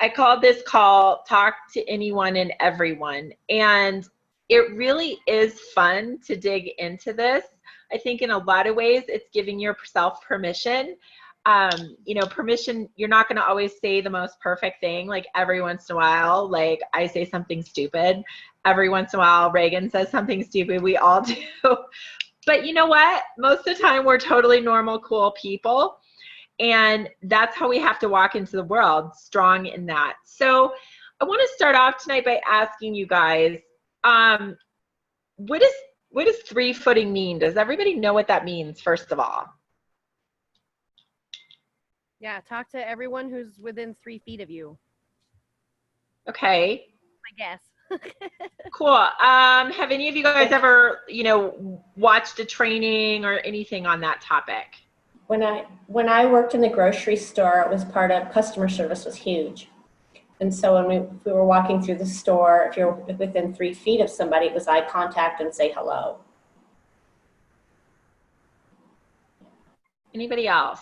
I called this call Talk to Anyone and Everyone. And it really is fun to dig into this. I think in a lot of ways, it's giving yourself permission. Permission, you're not going to always say the most perfect thing. Like every once in a while, like I say something stupid. Every once in a while, Reagan says something stupid. We all do. But you know what? Most of the time, we're totally normal, cool people. And that's how we have to walk into the world, strong in that. So I want to start off tonight by asking you guys, what does three-footing mean? Does everybody know what that means, first of all? Yeah, talk to everyone who's within 3 feet of you. Okay. I guess. Cool. Have any of you guys ever, watched a training or anything on that topic? When I worked in the grocery store, it was part of customer service was huge. And so when we were walking through the store, if you're within 3 feet of somebody, it was eye contact and say hello. Anybody else?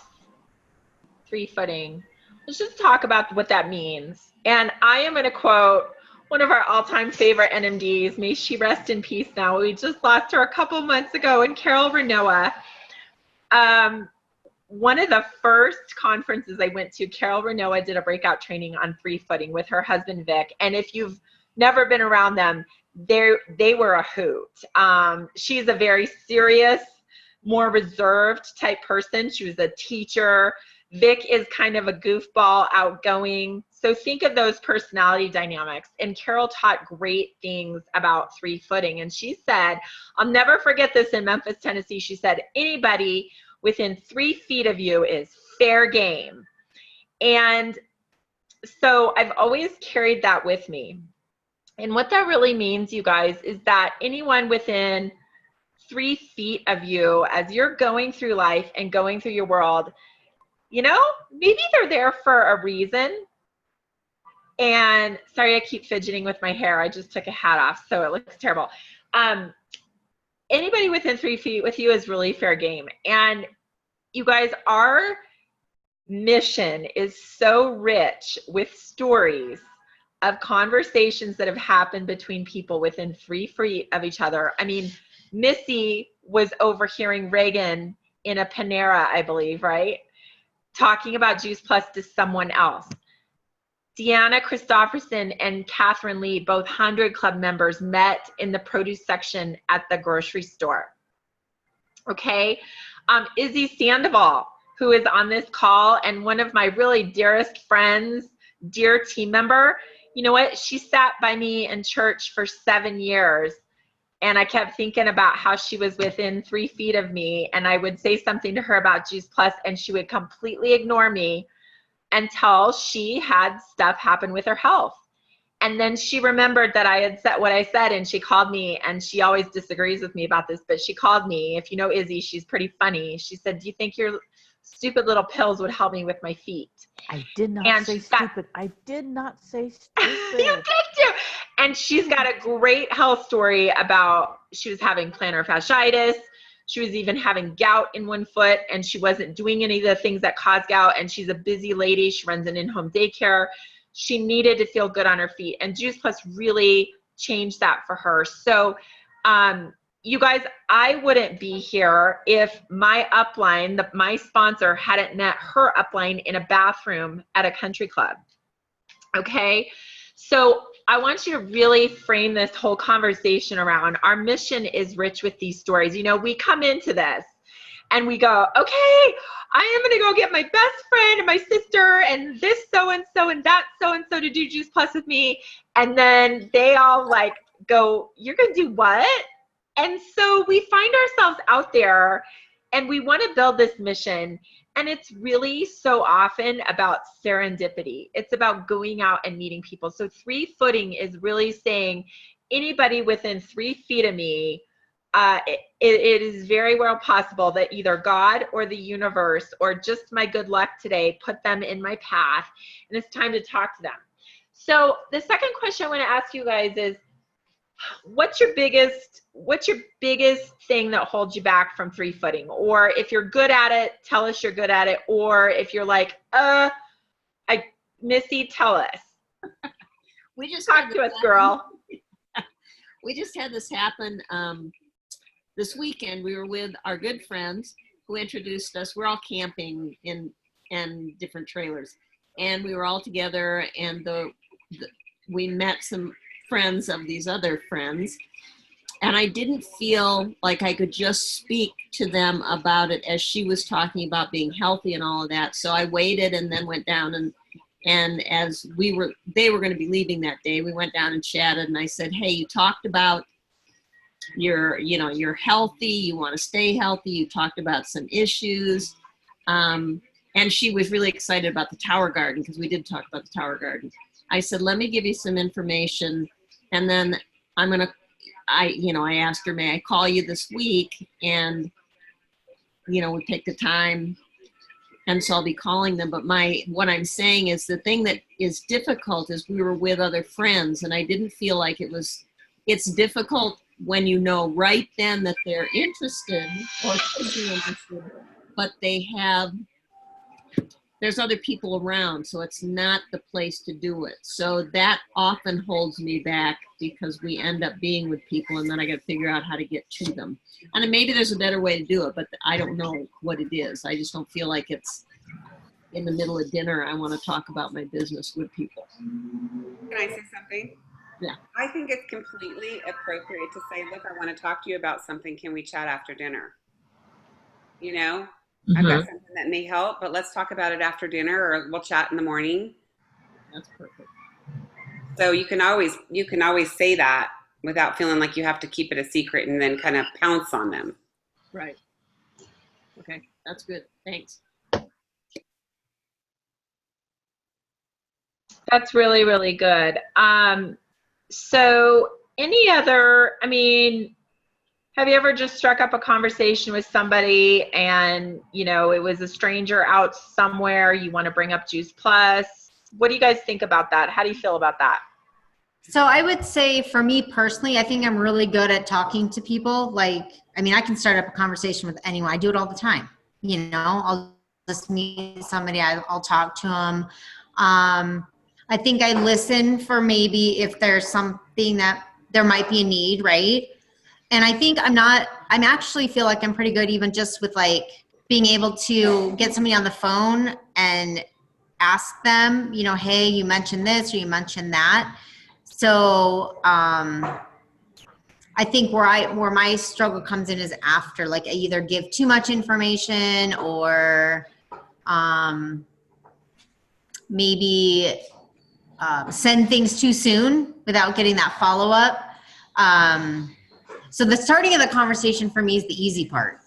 Three-footing. Let's just talk about what that means. And I am going to quote one of our all-time favorite NMDs. May she rest in peace now. We just lost her a couple months ago, and Carol Renoa. One of the first conferences I went to, Carol Renoa did a breakout training on three-footing with her husband, Vic. And if you've never been around them, they were a hoot. She's a very serious, more reserved type person. She was a teacher. Vic is kind of a goofball, outgoing. So think of those personality dynamics. And Carol taught great things about three-footing. And she said, I'll never forget this in Memphis, Tennessee. She said, anybody within 3 feet of you is fair game. And so I've always carried that with me. And what that really means, you guys, is that anyone within 3 feet of you, as you're going through life and going through your world, maybe they're there for a reason. And sorry, I keep fidgeting with my hair. I just took a hat off, so it looks terrible. Anybody within 3 feet with you is really fair game. And you guys, our mission is so rich with stories of conversations that have happened between people within 3 feet of each other. I mean, Missy was overhearing Reagan in a Panera, I believe, right? Talking about Juice Plus to someone else. Deanna Christopherson and Catherine Lee, both 100 Club members, met in the produce section at the grocery store. Okay. Izzy Sandoval, who is on this call and one of my really dearest friends, dear team member, you know what? She sat by me in church for 7 years. And I kept thinking about how she was within 3 feet of me, and I would say something to her about Juice Plus, and she would completely ignore me until she had stuff happen with her health. And then she remembered that I had said what I said, and she called me, and she always disagrees with me about this, but she called me. If you know Izzy, she's pretty funny. She said, do you think your stupid little pills would help me with my feet? I did not say stupid. I did not say stupid. You did too. And she's got a great health story about she was having plantar fasciitis. She was even having gout in one foot, and she wasn't doing any of the things that cause gout. And she's a busy lady. She runs an in-home daycare. She needed to feel good on her feet. And Juice Plus really changed that for her. So you guys, I wouldn't be here if my upline, my sponsor, hadn't met her upline in a bathroom at a country club. Okay? So I want you to really frame this whole conversation around our mission is rich with these stories. We come into this and we go, okay, I am going to go get my best friend and my sister and this so-and-so and that so-and-so to do Juice Plus with me. And then they all like go, you're going to do what? And so we find ourselves out there and we want to build this mission. And it's really so often about serendipity. It's about going out and meeting people. So three-footing is really saying anybody within 3 feet of me, it is very well possible that either God or the universe or just my good luck today put them in my path, and it's time to talk to them. So the second question I want to ask you guys is, what's your biggest thing that holds you back from three-footing? Or if you're good at it, tell us you're good at it. Or if you're like, Missy, tell us. We just Talk to us, girl. We just had this happen this weekend. We were with our good friends who introduced us. We're all camping in different trailers, and we were all together, and we met some friends of these other friends, and I didn't feel like I could just speak to them about it as she was talking about being healthy and all of that. So I waited and then went down, and as they were going to be leaving that day, we went down and chatted, and I said, hey, you talked about you're healthy, you want to stay healthy, you talked about some issues. And she was really excited about the Tower Garden, because we did talk about the Tower Garden. I said, let me give you some information, and then I asked her, may I call you this week? And, we picked a time, and so I'll be calling them. But what I'm saying is, the thing that is difficult is we were with other friends, and I didn't feel like it's difficult when you know right then that they're interested or should be interested, but there's other people around, so it's not the place to do it. So that often holds me back, because we end up being with people, and then I got to figure out how to get to them. And maybe there's a better way to do it, but I don't know what it is. I just don't feel like it's in the middle of dinner. I want to talk about my business with people. Can I say something? Yeah. I think it's completely appropriate to say, look, I want to talk to you about something. Can we chat after dinner? I've got something that may help, but let's talk about it after dinner, or we'll chat in the morning. That's perfect. So you can always say that without feeling like you have to keep it a secret and then kind of pounce on them. Right. Okay, that's good. Thanks. That's really, really good. So any other, have you ever just struck up a conversation with somebody and, it was a stranger out somewhere, you want to bring up Juice Plus? What do you guys think about that? How do you feel about that? So I would say, for me personally, I think I'm really good at talking to people. I can start up a conversation with anyone. I do it all the time. I'll just meet somebody, I'll talk to them. I think I listen for maybe if there's something that there might be a need, right? And I think I actually feel like I'm pretty good even just with being able to get somebody on the phone and ask them, hey, you mentioned this or you mentioned that. So I think where my struggle comes in is after, I either give too much information or maybe send things too soon without getting that follow-up. So the starting of the conversation for me is the easy part.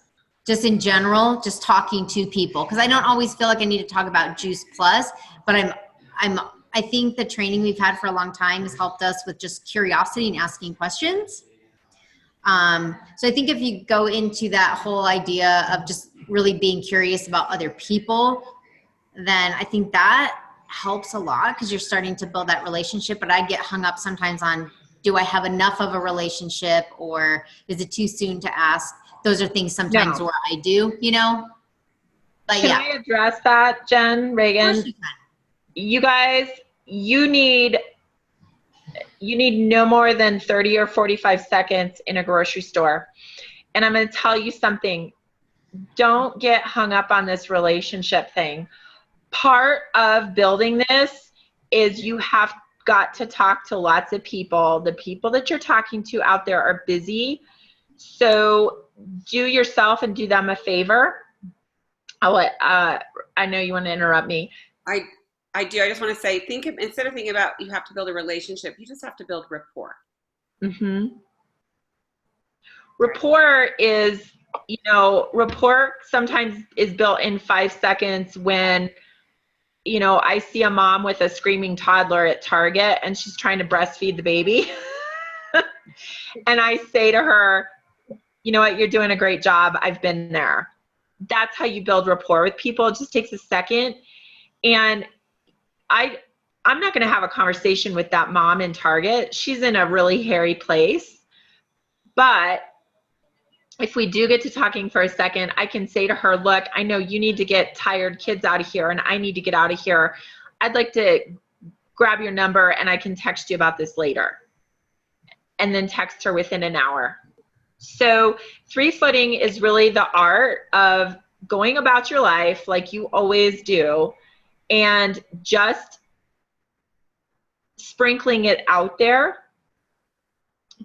Just in general, just talking to people, because I don't always feel like I need to talk about Juice Plus, but I think the training we've had for a long time has helped us with just curiosity and asking questions. So I think if you go into that whole idea of just really being curious about other people, then I think that helps a lot, because you're starting to build that relationship. But I get hung up sometimes on, do I have enough of a relationship, or is it too soon to ask? Those are things sometimes where I do, But Can I address that, Jen, Reagan? You guys, you need no more than 30 or 45 seconds in a grocery store. And I'm going to tell you something. Don't get hung up on this relationship thing. Part of building this is you have got to talk to lots of people. The people that you're talking to out there are busy. So do yourself and do them a favor. I know you want to interrupt me. I do. I just want to say, instead of thinking about you have to build a relationship, you just have to build rapport. Rapport is, rapport sometimes is built in 5 seconds when, I see a mom with a screaming toddler at Target and she's trying to breastfeed the baby. And I say to her, you know what, you're doing a great job. I've been there. That's how you build rapport with people. It just takes a second. And I'm not going to have a conversation with that mom in Target. She's in a really hairy place. But if we do get to talking for a second, I can say to her, look, I know you need to get tired kids out of here and I need to get out of here. I'd like to grab your number and I can text you about this later. And then text her within an hour. So 3-footing is really the art of going about your life like you always do and just sprinkling it out there,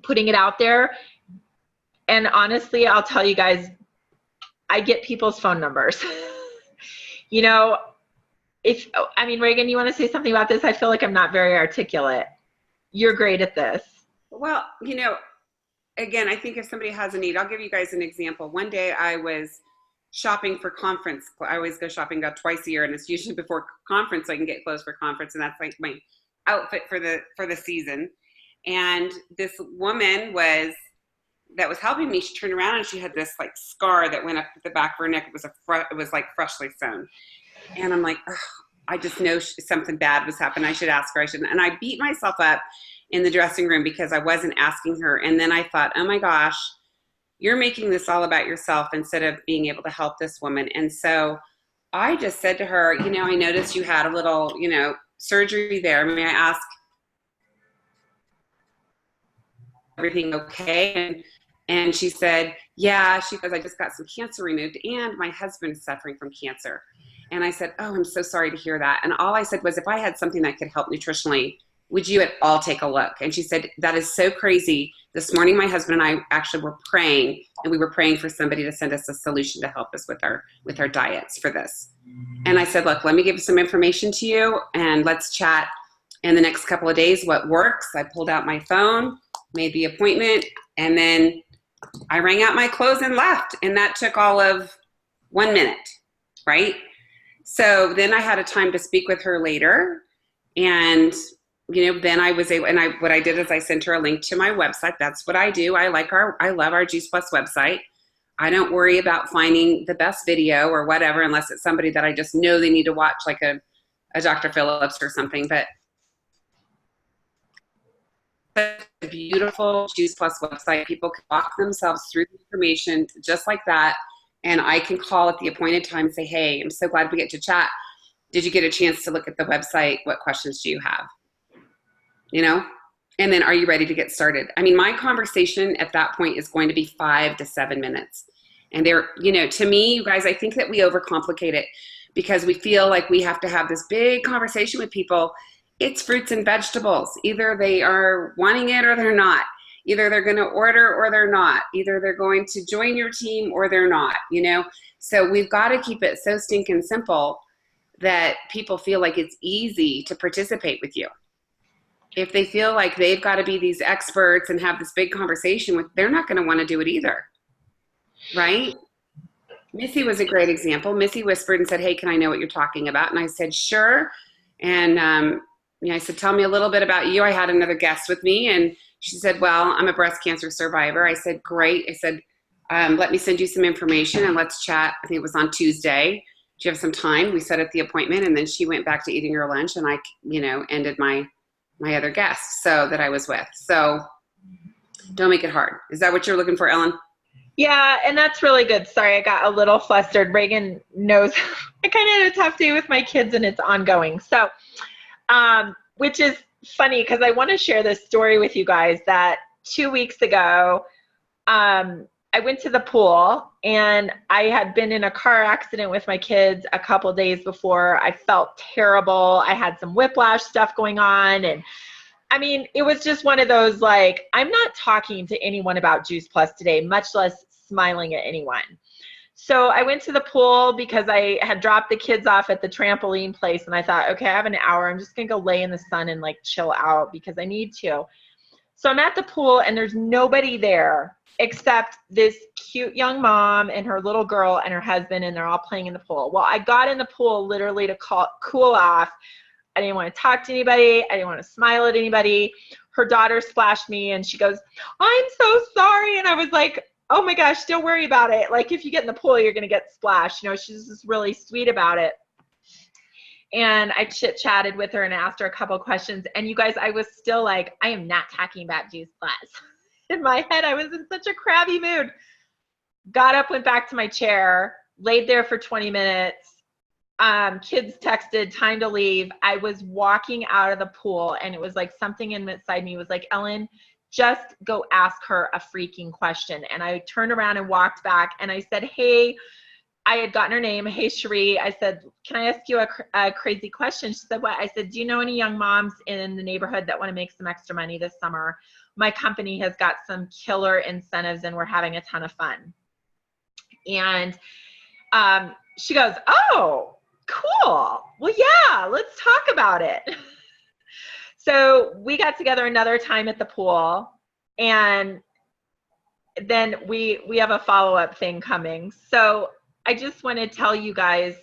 putting it out there. And honestly, I'll tell you guys, I get people's phone numbers. You know, I mean, Reagan, you want to say something about this? I feel like I'm not very articulate. You're great at this. Well, you know, again, I think if somebody has a need, I'll give you guys an example. One day I was shopping for conference. I always go shopping about twice a year, and it's usually before conference so I can get clothes for conference, and that's like my outfit for the season. And this woman that was helping me, she turned around and she had this like scar that went up the back of her neck. It was like freshly sewn. And I'm like, oh, I just know something bad was happening. I should ask her. I shouldn't. And I beat myself up in the dressing room because I wasn't asking her. And then I thought, oh my gosh, you're making this all about yourself instead of being able to help this woman. And so I just said to her, you know, I noticed you had a little, you know, surgery there. May I ask, everything okay? And she said, yeah. She goes, I just got some cancer removed and my husband is suffering from cancer. And I said, oh, I'm so sorry to hear that. And all I said was, if I had something that could help nutritionally, would you at all take a look? And she said, that is so crazy. This morning, my husband and I actually were praying, and we were praying for somebody to send us a solution to help us with our diets for this. And I said, look, let me give some information to you, and let's chat in the next couple of days what works. I pulled out my phone, made the appointment, and then I rang out my clothes and left. And that took all of 1 minute, right? So then I had a time to speak with her later, and you know, then I was able, and what I did is I sent her a link to my website. That's what I do. I love our Juice Plus website. I don't worry about finding the best video or whatever, unless it's somebody that I just know they need to watch, like a Dr. Phillips or something. But a beautiful Juice Plus website. People can walk themselves through the information just like that. And I can call at the appointed time and say, hey, I'm so glad we get to chat. Did you get a chance to look at the website? What questions do you have? You know, and then are you ready to get started? I mean, my conversation at that point is going to be 5 to 7 minutes. And there, you know, to me, you guys, I think that we overcomplicate it because we feel like we have to have this big conversation with people. It's fruits and vegetables. Either they are wanting it or they're not. Either they're going to order or they're not. Either they're going to join your team or they're not, you know? So we've got to keep it so stinking simple that people feel like it's easy to participate with you. If they feel like they've got to be these experts and have this big conversation with, they're not going to want to do it either, right? Missy was a great example. Missy whispered and said, hey, can I know what you're talking about? And I said, sure. And you know, I said, tell me a little bit about you. I had another guest with me, and she said, well, I'm a breast cancer survivor. I said, great. I said, let me send you some information and let's chat. I think it was on Tuesday. Do you have some time? We set up the appointment, and then she went back to eating her lunch, and I, you know, ended my other guests that I was with. So don't make it hard. Is that what you're looking for, Ellen? Yeah, and that's really good. Sorry, I got a little flustered. Reagan knows I kind of had a tough day with my kids, and it's ongoing. So, which is funny because I want to share this story with you guys that 2 weeks ago, I went to the pool, and I had been in a car accident with my kids a couple days before. I felt terrible. I had some whiplash stuff going on. And I mean, it was just one of those, like, I'm not talking to anyone about Juice Plus today, much less smiling at anyone. So I went to the pool because I had dropped the kids off at the trampoline place. And I thought, okay, I have an hour. I'm just going to go lay in the sun and like chill out because I need to. So I'm at the pool, and there's nobody there except this cute young mom and her little girl and her husband, and they're all playing in the pool. Well, I got in the pool literally to cool off. I didn't want to talk to anybody. I didn't want to smile at anybody. Her daughter splashed me, and she goes, I'm so sorry. And I was like, oh my gosh, don't worry about it. Like, if you get in the pool, you're going to get splashed. You know, she's just really sweet about it. And I chit-chatted with her and asked her a couple questions. And you guys, I was still like, I am not talking about Juice Plus. In my head, I was in such a crabby mood. Got up, went back to my chair, laid there for 20 minutes, kids texted, time to leave. I was walking out of the pool, and it was like something inside me was like, Ellen, just go ask her a freaking question. And I turned around and walked back, and I said, hey, I had gotten her name. Hey, Cherie. I said, can I ask you a crazy question? She said, what? I said, do you know any young moms in the neighborhood that want to make some extra money this summer? My company has got some killer incentives, and we're having a ton of fun. And she goes, oh, cool. Well, yeah, let's talk about it. So we got together another time at the pool, and then we have a follow-up thing coming. So I just want to tell you guys,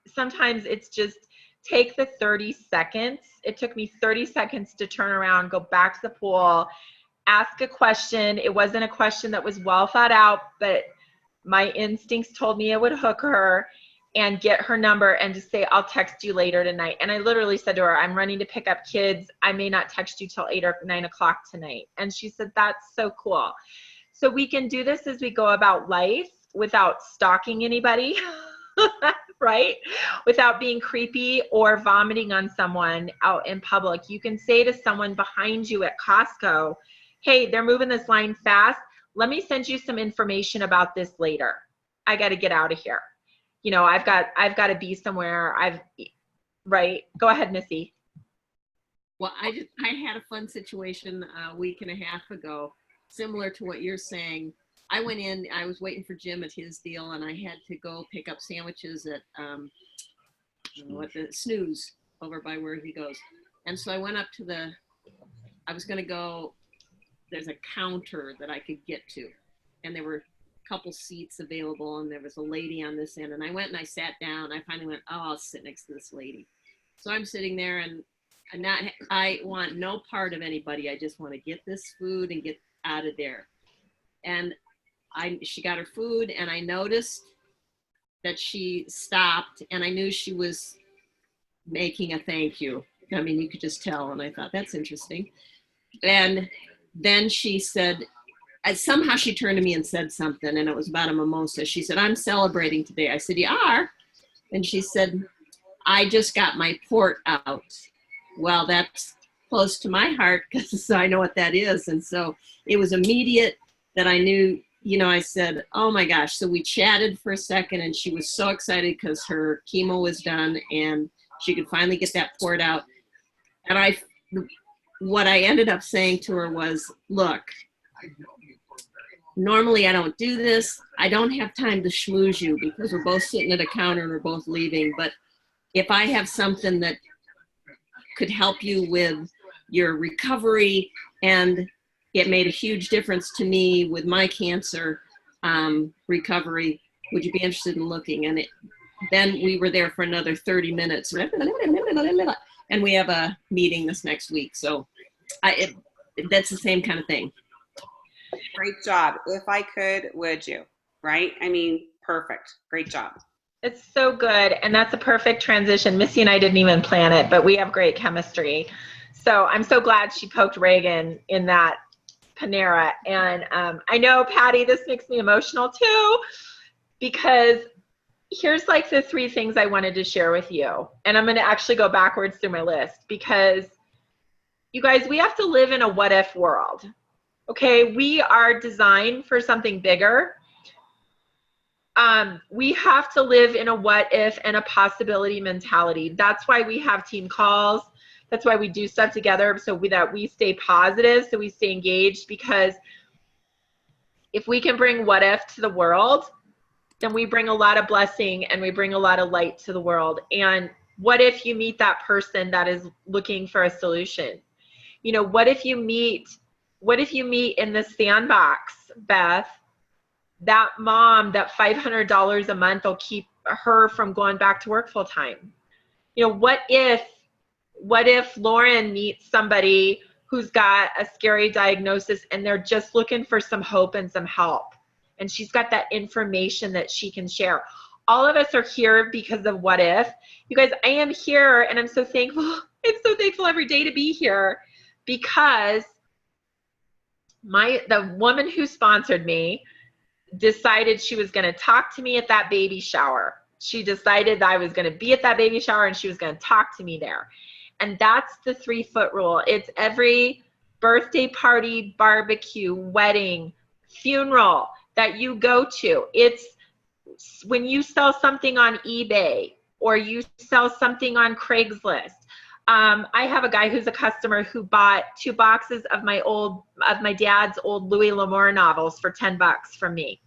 sometimes it's just take the 30 seconds. It took me 30 seconds to turn around, go back to the pool, ask a question. It wasn't a question that was well thought out, but my instincts told me it would hook her, and get her number and just say, I'll text you later tonight. And I literally said to her, I'm running to pick up kids. I may not text you till 8 or 9 o'clock tonight. And she said, that's so cool. So we can do this as we go about life without stalking anybody, right? Without being creepy or vomiting on someone out in public. You can say to someone behind you at Costco, hey, they're moving this line fast. Let me send you some information about this later. I got to get out of here. You know, I've got to be somewhere. Right. Go ahead, Missy. Well, I had a fun situation a week and a half ago, similar to what you're saying. I went in, I was waiting for Jim at his deal, and I had to go pick up sandwiches at the Snooze over by where he goes. And so I went up to I was going to go, there's a counter that I could get to, and there were couple seats available, and there was a lady on this end, and I went and I sat down. I finally went, oh, I'll sit next to this lady. So I'm sitting there, and I want no part of anybody. I just want to get this food and get out of there. And she got her food, and I noticed that she stopped, and I knew she was making a thank you. I mean, you could just tell, and I thought, that's interesting. And then she said, somehow she turned to me and said something, and it was about a mimosa. She said, I'm celebrating today. I said, you are? And she said, I just got my port out. Well, that's close to my heart because I know what that is. And so it was immediate that I knew, you know, I said, oh my gosh. So we chatted for a second, and she was so excited because her chemo was done and she could finally get that port out. And what I ended up saying to her was, look, normally I don't do this. I don't have time to schmooze you because we're both sitting at a counter and we're both leaving. But if I have something that could help you with your recovery, and it made a huge difference to me with my cancer recovery, would you be interested in looking? And then we were there for another 30 minutes. And we have a meeting this next week. So that's the same kind of thing. Great job. If I could, would you? Right? I mean, perfect. Great job. It's so good. And that's a perfect transition. Missy and I didn't even plan it, but we have great chemistry. So I'm so glad she poked Reagan in that Panera. And I know, Patty, this makes me emotional too, because here's like the 3 things I wanted to share with you. And I'm going to actually go backwards through my list, because you guys, we have to live in a what if world. Okay, we are designed for something bigger. We have to live in a what if and a mentality. That's why we have team calls. That's why we do stuff together, so that we stay positive, so we stay engaged, because if we can bring what if to the world, then we bring a lot of blessing and we bring a lot of light to the world. And what if you meet that person that is looking for a solution? You know, what if you meet in the sandbox, Beth, that mom, that $500 a month will keep her from going back to work full time? You know, what if Lauren meets somebody who's got a scary diagnosis and they're just looking for some hope and some help, and she's got that information that she can share? All of us are here because of what if. You guys, I am here, and I'm so thankful. I'm so thankful every day to be here, because the woman who sponsored me decided she was going to talk to me at that baby shower. she decided that I was going to be at that baby shower and she was going to talk to me there. And that's the 3-foot rule. It's every birthday party, barbecue, wedding, funeral that you go to. It's when you sell something on eBay or you sell something on Craigslist. I have a guy who's a customer who bought 2 boxes of my dad's old Louis L'Amour novels for $10 from me.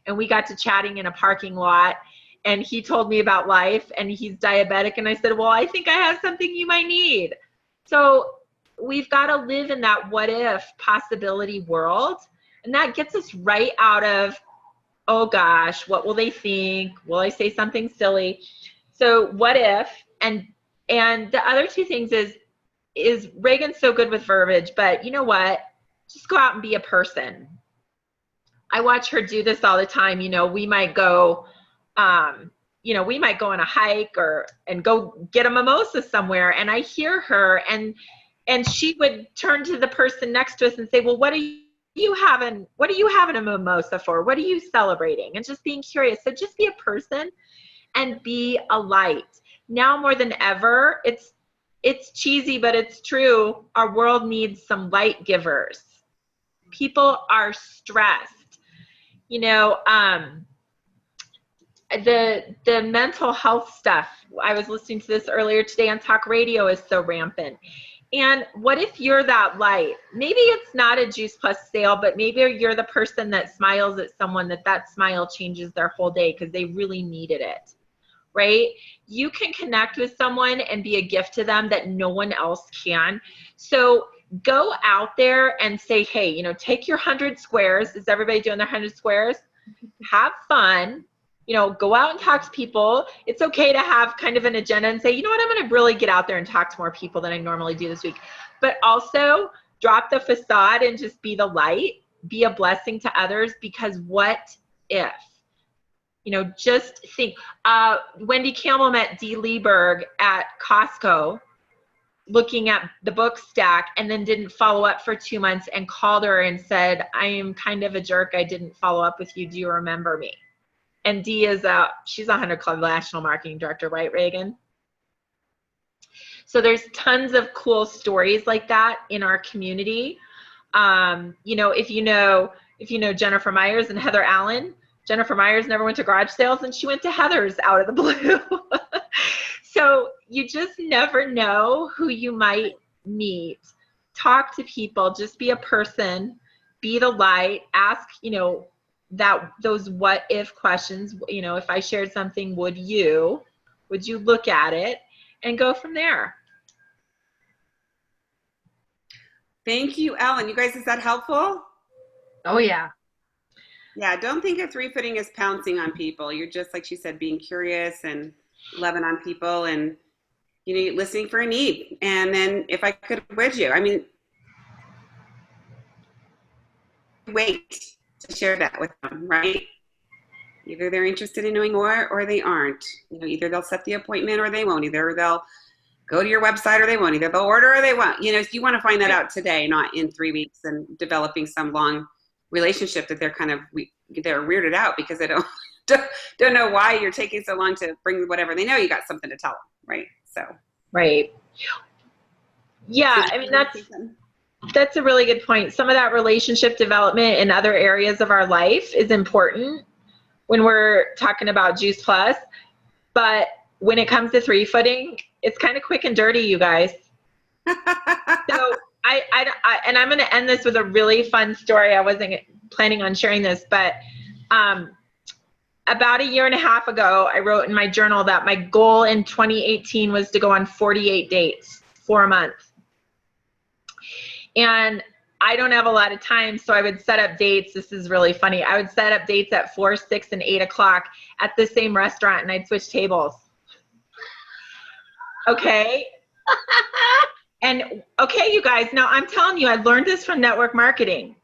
And we got to chatting in a parking lot, and he told me about life, and he's diabetic. And I said, well, I think I have something you might need. So we've got to live in that what if possibility world. And that gets us right out of, oh gosh, what will they think? Will I say something silly? So what if, and the other 2 things is Reagan's so good with verbiage, but you know what? Just go out and be a person. I watch her do this all the time. You know, we might go, we might go on a hike and go get a mimosa somewhere. And I hear her and she would turn to the person next to us and say, well, what are you having a mimosa for? What are you celebrating? And just being curious. So just be a person and be a light. Now more than ever, it's cheesy, but it's true. Our world needs some light givers. People are stressed. You know, the mental health stuff, I was listening to this earlier today on talk radio, is so rampant. And what if you're that light? Maybe it's not a Juice Plus sale, but maybe you're the person that smiles at someone that smile changes their whole day because they really needed it, right? You can connect with someone and be a gift to them that no one else can. So go out there and say, hey, you know, take your 100 squares. Is everybody doing their 100 squares? Have fun. You know, go out and talk to people. It's okay to have kind of an agenda and say, you know what, I'm going to really get out there and talk to more people than I normally do this week. But also drop the facade and just be the light, be a blessing to others, because what if? You know, just think. Wendy Campbell met Dee Lieberg at Costco looking at the book stack and then didn't follow up for 2 months and called her and said, I am kind of a jerk. I didn't follow up with you. Do you remember me? And Dee is she's a 100 Club National Marketing Director, right, Reagan? So there's tons of cool stories like that in our community. You know, if you know Jennifer Myers and Heather Allen, Jennifer Myers never went to garage sales and she went to Heather's out of the blue. So you just never know who you might meet. Talk to people, just be a person, be the light, ask, you know, those what if questions. You know, if I shared something, would you look at it, and go from there. Thank you, Ellen. You guys, is that helpful? Oh yeah. Yeah, don't think of 3-footing as pouncing on people. You're just, like she said, being curious and loving on people and, you know, listening for a need. And then if I could, would you? I mean, wait to share that with them, right? Either they're interested in knowing more or they aren't. You know, either they'll set the appointment or they won't. Either they'll go to your website or they won't. Either they'll order or they won't. You know, you want to find that out today, not in 3 weeks and developing some long relationship that they're weirded out because they don't know why you're taking so long to bring whatever. They know you got something to tell them, right? So right. Yeah, I mean that's a really good point. Some of that relationship development in other areas of our life is important when we're talking about Juice Plus, but when it comes to 3-footing, it's kind of quick and dirty, you guys. So and I'm going to end this with a really fun story. I wasn't planning on sharing this, but about a year and a half ago, I wrote in my journal that my goal in 2018 was to go on 48 dates for a month. And I don't have a lot of time, so I would set up dates. This is really funny. I would set up dates at 4, 6, and 8 o'clock at the same restaurant, and I'd switch tables. Okay? And okay, you guys, now I'm telling you, I learned this from network marketing.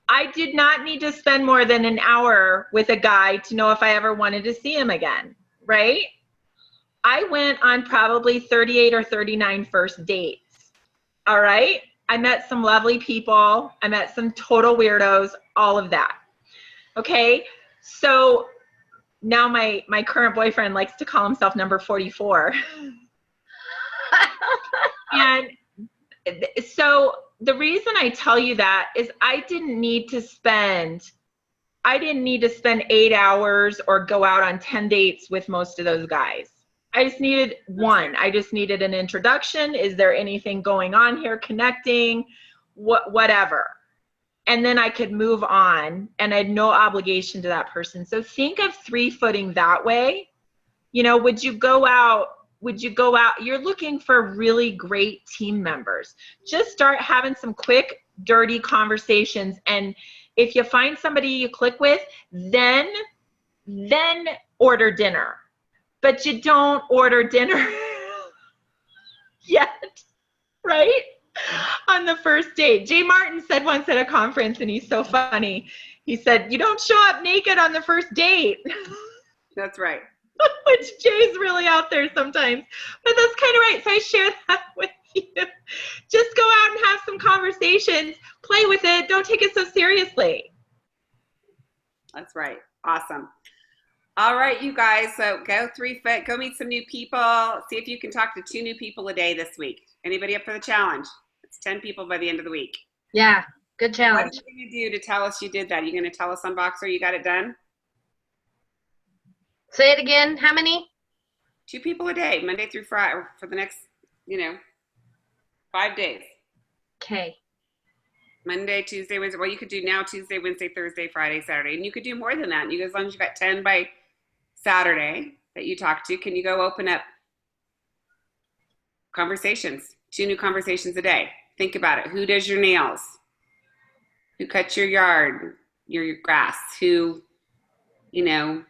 I did not need to spend more than an hour with a guy to know if I ever wanted to see him again, right? I went on probably 38 or 39 first dates, all right? I met some lovely people. I met some total weirdos, all of that, okay? So now my current boyfriend likes to call himself number 44. And so the reason I tell you that is I didn't need to spend 8 hours or go out on 10 dates with most of those guys. I just needed one. I just needed an introduction. Is there anything going on here? Connecting, whatever. And then I could move on, and I had no obligation to that person. So think of 3-footing that way. You know, would you go out? You're looking for really great team members. Just start having some quick, dirty conversations. And if you find somebody you click with, then order dinner. But you don't order dinner yet, right? On the first date. Jay Martin said once at a conference, and he's so funny. He said, you don't show up naked on the first date. That's right. Which Jay's really out there sometimes. But that's kind of right. So I share that with you. Just go out and have some conversations. Play with it. Don't take it so seriously. That's right. Awesome. All right, you guys. So go 3-foot. Go meet some new people. See if you can talk to 2 new people a day this week. Anybody up for the challenge? It's 10 people by the end of the week. Yeah, good challenge. What are you going to do to tell us you did that? Are you going to tell us on Boxer you got it done? Say it again. How many? 2 people a day, Monday through Friday, for the next, 5 days. Okay. Monday, Tuesday, Wednesday. Well, you could do now Tuesday, Wednesday, Thursday, Friday, Saturday. And you could do more than that. As long as you got 10 by Saturday that you talk to, can you go open up conversations? 2 new conversations a day. Think about it. Who does your nails? Who cuts your yard, your grass? Who, do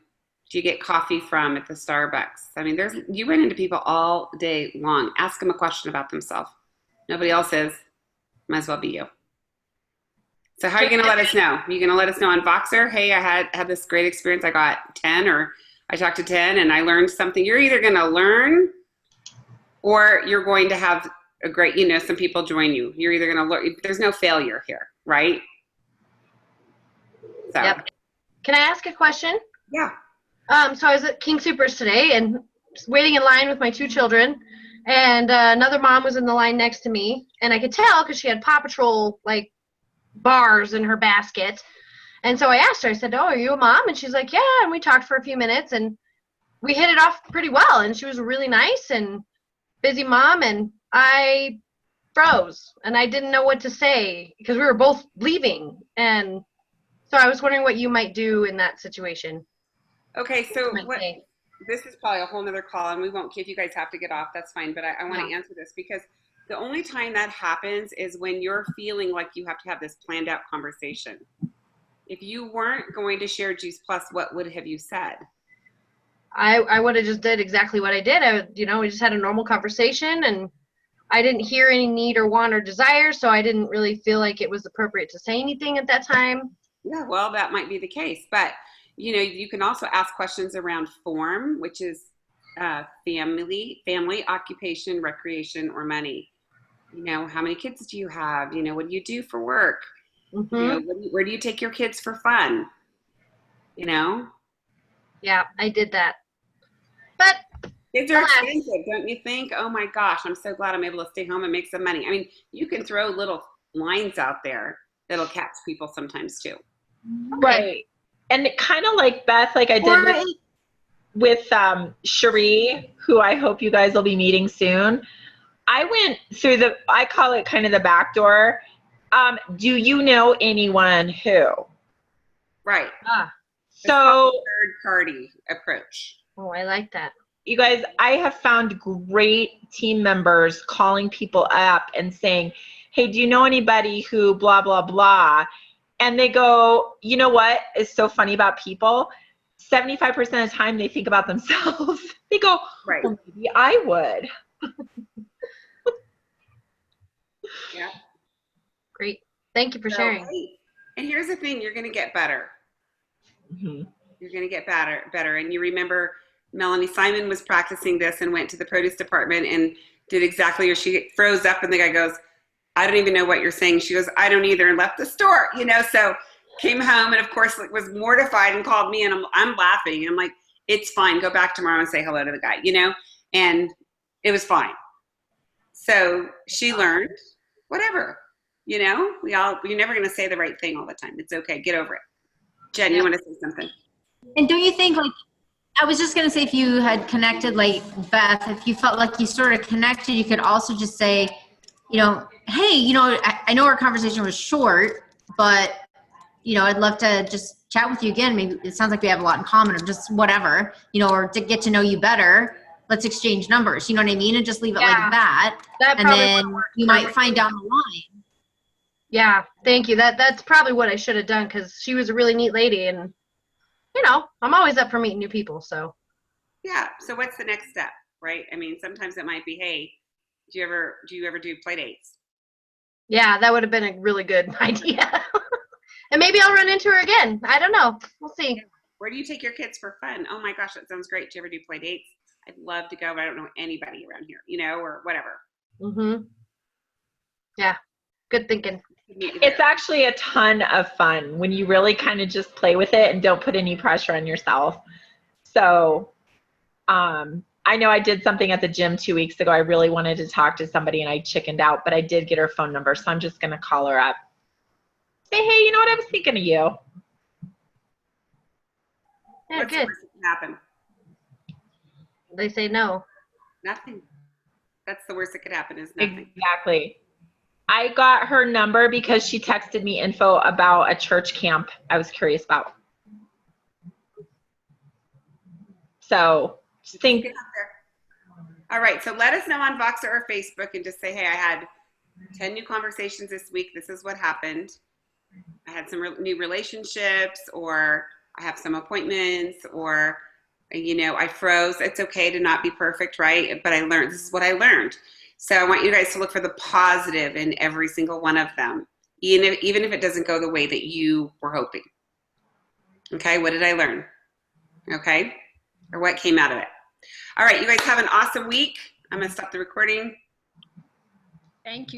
you get coffee from at the Starbucks? I mean, you run into people all day long. Ask them a question about themselves. Nobody else is. Might as well be you. So how are you going to let us know? Are you going to let us know on Voxer? Hey, I had this great experience. I got 10, or I talked to 10 and I learned something. You're either going to learn, or you're going to have a great, some people join you. You're either going to learn. There's no failure here, right? So. Yep. Can I ask a question? Yeah. So I was at King Soopers today and waiting in line with my 2 children, and another mom was in the line next to me, and I could tell because she had Paw Patrol bars in her basket. And so I asked her, I said, oh, are you a mom? And she's like, yeah. And we talked for a few minutes and we hit it off pretty well. And she was really nice and busy mom. And I froze and I didn't know what to say because we were both leaving. And so I was wondering what you might do in that situation. Okay. So this is probably a whole nother call, and we won't, if you guys have to get off, that's fine. But I want to answer this because the only time that happens is when you're feeling like you have to have this planned out conversation. If you weren't going to share Juice Plus, what would have you said? I would have just did exactly what I did. We just had a normal conversation, and I didn't hear any need or want or desire, so I didn't really feel like it was appropriate to say anything at that time. Yeah, well, that might be the case. But, you can also ask questions around form, which is family, occupation, recreation, or money. How many kids do you have? What do you do for work? Mm-hmm. Where do you take your kids for fun? Yeah, I did that. But kids are expensive, don't you think? Oh my gosh, I'm so glad I'm able to stay home and make some money. I mean, you can throw little lines out there that'll catch people sometimes too. Right. And kind of like Beth, like I did with Cherie, who I hope you guys will be meeting soon. I went through I call it kind of the back door. Do you know anyone who? Right. So third party approach. Oh, I like that. You guys, I have found great team members calling people up and saying, hey, do you know anybody who blah, blah, blah? And they go, you know what is so funny about people? 75% of the time they think about themselves. They go, right. Well, maybe I would. Yeah. Great. Thank you for sharing. And here's the thing, you're going to get better. Mm-hmm. You're going to get better. And you remember Melanie Simon was practicing this and went to the produce department and did exactly, or she froze up and the guy goes, I don't even know what you're saying. She goes, I don't either, and left the store, so came home and of course was mortified and called me and I'm laughing. And I'm like, It's fine. Go back tomorrow and say hello to the guy, you know? And it was fine. So she learned, whatever, you know? You're never going to say the right thing all the time. It's okay. Get over it. Jen, you want to say something? And don't you think, like, I was just going to say, if you had connected, like Beth, if you felt like you sort of connected, you could also just say, you know, hey, you know, I know our conversation was short, but, you know, I'd love to just chat with you again. Maybe it sounds like we have a lot in common, or just whatever, you know, or to get to know you better. Let's exchange numbers. You know what I mean? And just leave it like that. And then you might find down the line. Yeah, thank you. That's probably what I should have done, because she was a really neat lady, and you know, I'm always up for meeting new people. So yeah. So what's the next step, right? I mean, sometimes it might be, hey, do you ever do play dates? yeah, that would have been a really good idea. And maybe I'll run into her again. I don't know. We'll see. Where do you take your kids for fun? Oh my gosh, that sounds great. Do you ever do play dates? I'd love to go, but I don't know anybody around here, you know, or whatever. Mhm. Yeah. Good thinking. It's actually a ton of fun when you really kind of just play with it and don't put any pressure on yourself. So, I know I did something at the gym 2 weeks ago. I really wanted to talk to somebody and I chickened out, but I did get her phone number. So I'm just going to call her up. Say, hey, you know what? I was thinking of you. Yeah, What's good. the worst that can happen? They say no. Nothing. That's the worst that could happen is nothing. Exactly. I got her number because she texted me info about a church camp I was curious about. So just think. Get out there. All right. So let us know on Voxer or Facebook and just say, hey, I had 10 new conversations this week. This is what happened. I had some new relationships, or I have some appointments, or, you know, I froze. It's okay to not be perfect, right? But I learned, this is what I learned. So I want you guys to look for the positive in every single one of them, even if it doesn't go the way that you were hoping. Okay, what did I learn? Okay, or what came out of it? All right, you guys have an awesome week. I'm going to stop the recording. Thank you.